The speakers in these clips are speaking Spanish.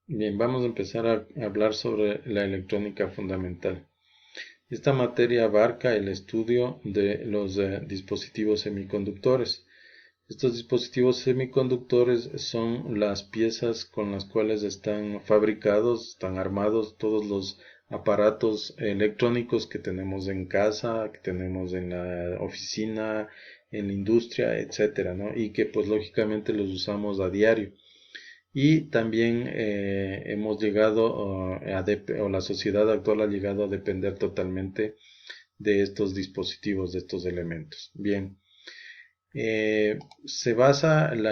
Bien, vamos a empezar a hablar sobre la electrónica fundamental. Esta materia abarca el estudio de los dispositivos semiconductores. Estos dispositivos semiconductores son las piezas con las cuales están fabricados, están armados todos los aparatos electrónicos que tenemos en casa, que tenemos en la oficina, en la industria, etcétera, ¿no? Y que pues lógicamente los usamos a diario. Y también hemos llegado o la sociedad actual ha llegado a depender totalmente de estos dispositivos, de estos elementos. Bien, la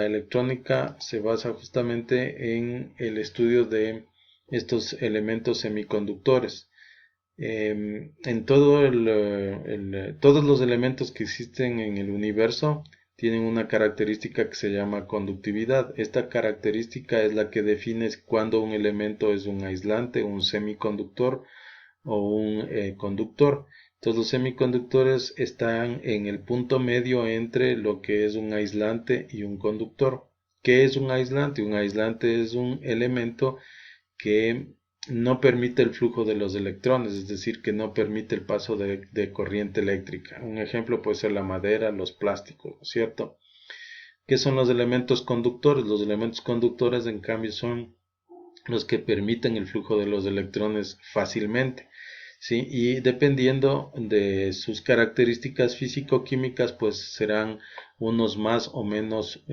electrónica se basa justamente en el estudio de estos elementos semiconductores. Todos los elementos que existen en el universo tienen una característica que se llama conductividad. Esta característica es la que define cuando un elemento es un aislante, un semiconductor o un conductor. Entonces los semiconductores están en el punto medio entre lo que es un aislante y un conductor. ¿Qué es un aislante? Un aislante es un elemento que no permite el flujo de los electrones, es decir, que no permite el paso de corriente eléctrica. Un ejemplo puede ser la madera, los plásticos, ¿no es cierto? ¿Qué son los elementos conductores? Los elementos conductores, en cambio, son los que permiten el flujo de los electrones fácilmente. ¿Sí? Y dependiendo de sus características físico-químicas, pues serán unos más o menos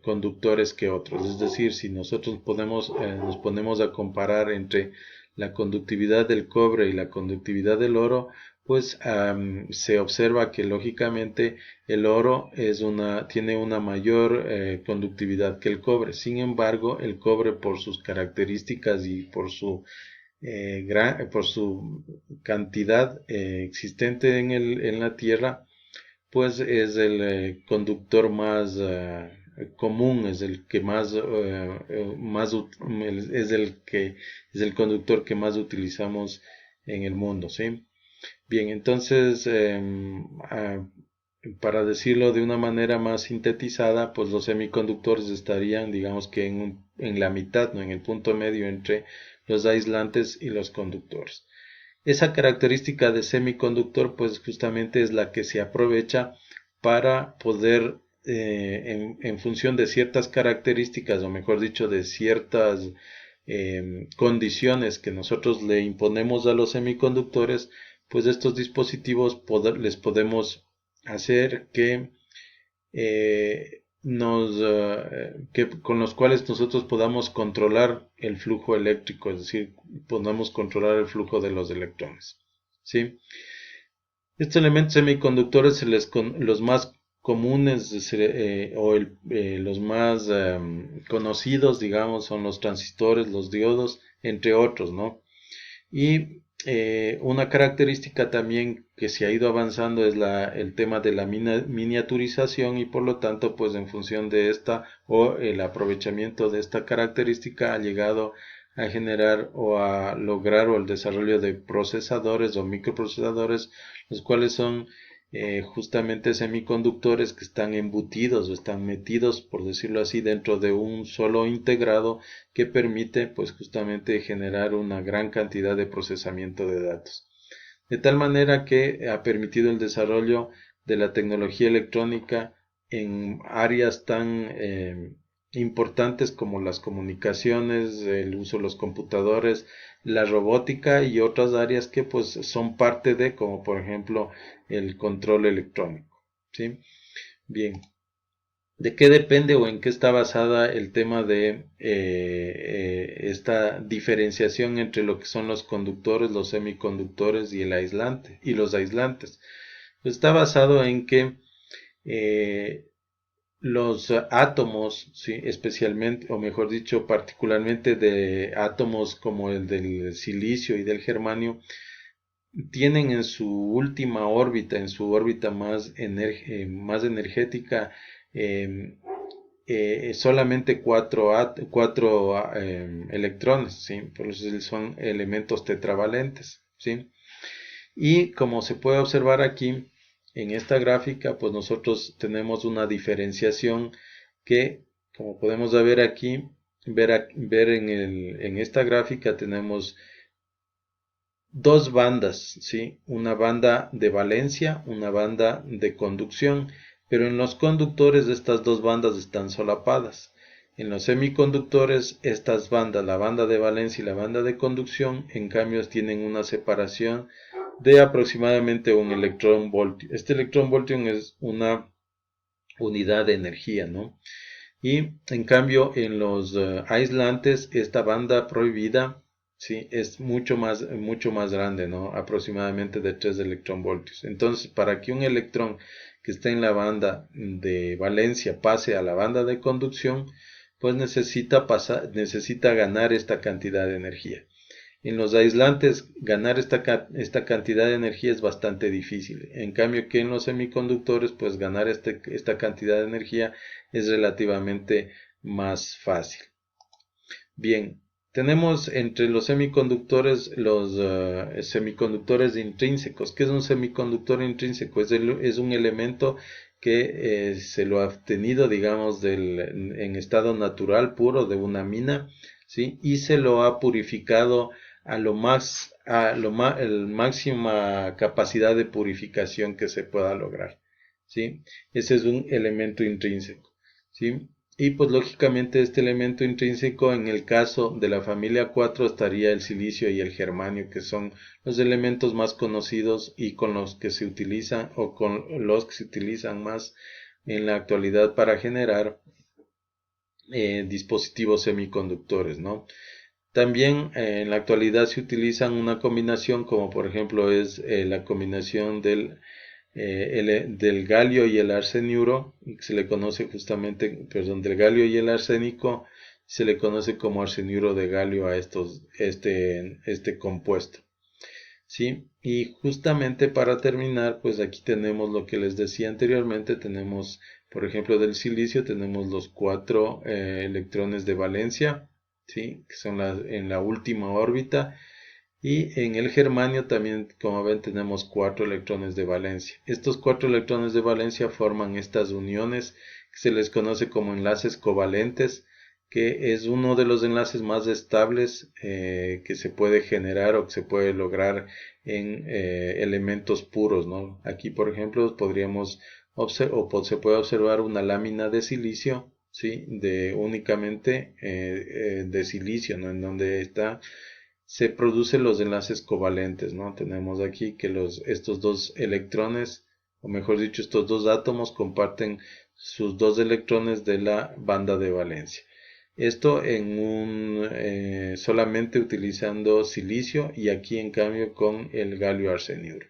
conductores que otros. Es decir, si nosotros nos ponemos a comparar entre la conductividad del cobre y la conductividad del oro, pues se observa que lógicamente el oro tiene una mayor conductividad que el cobre. Sin embargo, el cobre por sus características y por su cantidad existente en la Tierra, pues es el conductor más común, es el que es el conductor que más utilizamos en el mundo, ¿sí? Bien, entonces, para decirlo de una manera más sintetizada, pues los semiconductores estarían, digamos que en la mitad, ¿no? En el punto medio entre los aislantes y los conductores. Esa característica de semiconductor, pues justamente es la que se aprovecha para poder, en función de ciertas características, o mejor dicho, de ciertas condiciones que nosotros le imponemos a los semiconductores, pues estos dispositivos les podemos hacer con los cuales nosotros podamos controlar el flujo eléctrico, es decir, podamos controlar el flujo de los electrones. ¿Sí? Estos elementos semiconductores, los más comunes los más conocidos, digamos, son los transistores, los diodos, entre otros, ¿no? Y una característica también que se ha ido avanzando es el tema de la miniaturización, y por lo tanto, pues en función de esta o el aprovechamiento de esta característica ha llegado a generar o a lograr o el desarrollo de procesadores o microprocesadores, los cuales son justamente semiconductores que están embutidos o están metidos, por decirlo así, dentro de un solo integrado que permite pues justamente generar una gran cantidad de procesamiento de datos. De tal manera que ha permitido el desarrollo de la tecnología electrónica en áreas tan importantes como las comunicaciones, el uso de los computadores, la robótica y otras áreas que pues son parte de, como por ejemplo el control electrónico. ¿Sí? Bien. ¿De qué depende o en qué está basada el tema de esta diferenciación entre lo que son los conductores, los semiconductores y el aislante y los aislantes? Pues está basado en que eh, los átomos, ¿sí? Especialmente, o mejor dicho, particularmente de átomos como el del silicio y del germanio, tienen en su última órbita, en su órbita más energética, eh, solamente cuatro electrones, ¿sí? Por eso son elementos tetravalentes, ¿sí? Y como se puede observar aquí en esta gráfica, pues nosotros tenemos una diferenciación que, como podemos ver aquí, ver en esta gráfica tenemos dos bandas, ¿sí? Una banda de valencia, una banda de conducción, pero en los conductores estas dos bandas están solapadas. En los semiconductores estas bandas, la banda de valencia y la banda de conducción, en cambio tienen una separación de aproximadamente un electronvoltio. Este electronvoltio es una unidad de energía, ¿no? Y en cambio en los aislantes esta banda prohibida, sí, es mucho más grande, ¿no? Aproximadamente de 3 electronvoltios. Entonces, para que un electrón que esté en la banda de valencia pase a la banda de conducción, pues necesita ganar esta cantidad de energía. En los aislantes ganar esta cantidad de energía es bastante difícil. En cambio que en los semiconductores pues ganar esta cantidad de energía es relativamente más fácil. Bien, tenemos entre los semiconductores los semiconductores intrínsecos. ¿Qué es un semiconductor intrínseco? Es un elemento que se lo ha obtenido, digamos, en estado natural puro de una mina, ¿sí? Y se lo ha purificado el máxima capacidad de purificación que se pueda lograr, ¿sí? Ese es un elemento intrínseco, ¿sí? Y pues lógicamente este elemento intrínseco en el caso de la familia 4 estaría el silicio y el germanio, que son los elementos más conocidos y con los que se utilizan o con los que se utilizan más en la actualidad para generar dispositivos semiconductores, ¿no? También en la actualidad se utilizan una combinación como por ejemplo es la combinación del galio y el arseniuro, que se le conoce justamente, perdón, del galio y el arsénico, se le conoce como arseniuro de galio a este compuesto. ¿Sí? Y justamente para terminar, pues aquí tenemos lo que les decía anteriormente, tenemos, por ejemplo, del silicio, tenemos los 4 electrones de valencia, ¿sí? Que son en la última órbita. Y en el germanio también, como ven, tenemos 4 electrones de valencia. Estos 4 electrones de valencia forman estas uniones que se les conoce como enlaces covalentes, que es uno de los enlaces más estables que se puede generar o que se puede lograr en elementos puros, ¿no? Aquí, por ejemplo, podríamos se puede observar una lámina de silicio, ¿sí? Únicamente de silicio, ¿no? En donde se producen los enlaces covalentes, ¿no? Tenemos aquí que estos dos electrones, o mejor dicho, estos dos átomos comparten sus dos electrones de la banda de valencia. Esto solamente utilizando silicio y aquí en cambio con el galio arseniuro.